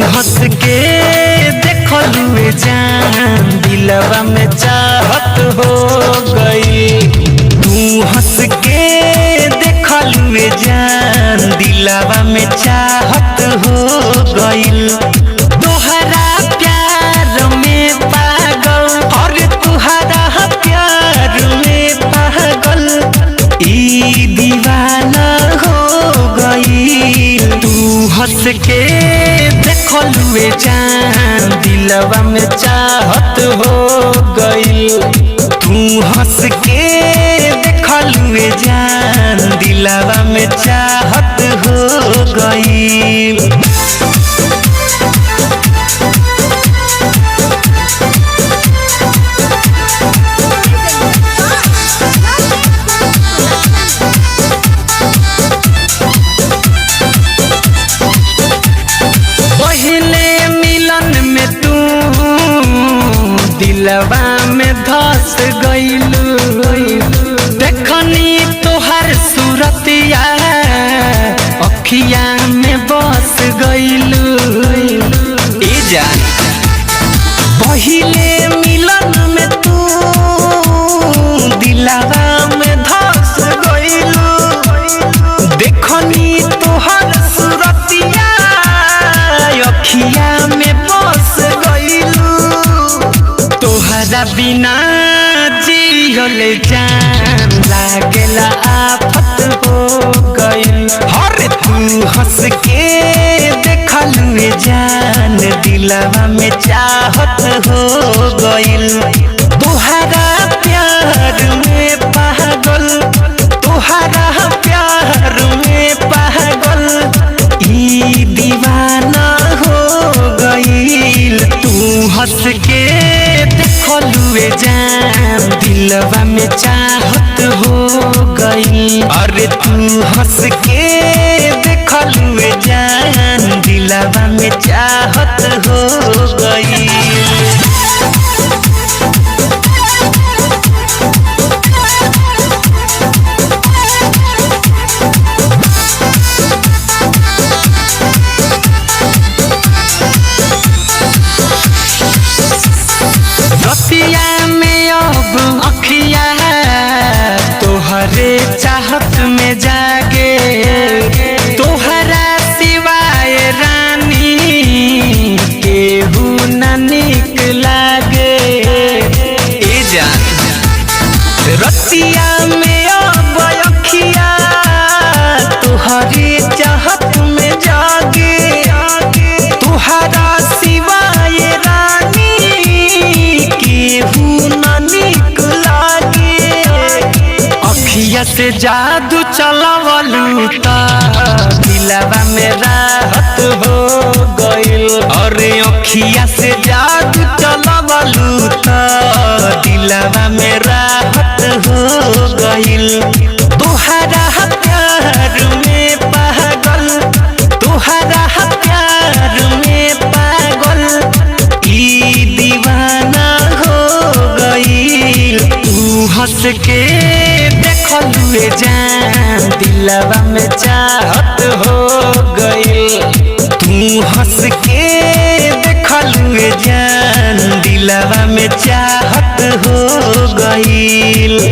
हंस के देखलुए जान दिलवा में चाहत हो गई। तू हंस के देखलुए जान दिलवा में चाहत हो गई। तोहरा प्यार में पागल और तुहरा प्यार में पागल ई दीवाना हो गई। तू हंस के देखलुए जान दिलवा में चाहत हो गई। तू हंस के देखलुए जान दिलवा में चाहत हो गई। दिलवा में धस गइलू देखनी तोहर सूरतिया अखिया में बस गइलू। ए जान पहिले मिलन में तू दिलवा में धस गइलू देखनी तोहर सूरतिया अखिया में बस गइलू। तोहरा बिना जियल जान लागेला आफत हो गई। हर तू हंस के देखलुए जान दिलवा में चाहत हो गई। तोहरा प्यार में पागल तोहरा प्यार में पागल ई दीवाना हो गई। तू हंस के देखलुए जान दिलवा में चाहत हो गई। अरे तू हंस के देखलुए जान दिलवा में चाहत हो गई। रतिया में अब अखिया तोहरे चाहत में जागे। तोहरा सिवाय रानी केहू न निक लागे। ए जान रतिया में अब अखिया तोहरे चाहत में जागे। तोहरा सिवाय रानी केहू न निक लागे। अखिया से जादू चलवलू ता दिलवा में राहत हो गइल। अरे अखिया से जादू चलवलू ता दिलवा में राहत हो गइल। तोहरा प्यार में पागल तोहरा प्यार में पागल ई दीवाना हो गई। तू हंस के देखलुए जान दिलवा में चाहत हो गई। तू हंस के देखलुए जान दिलवा में चाहत हो गई।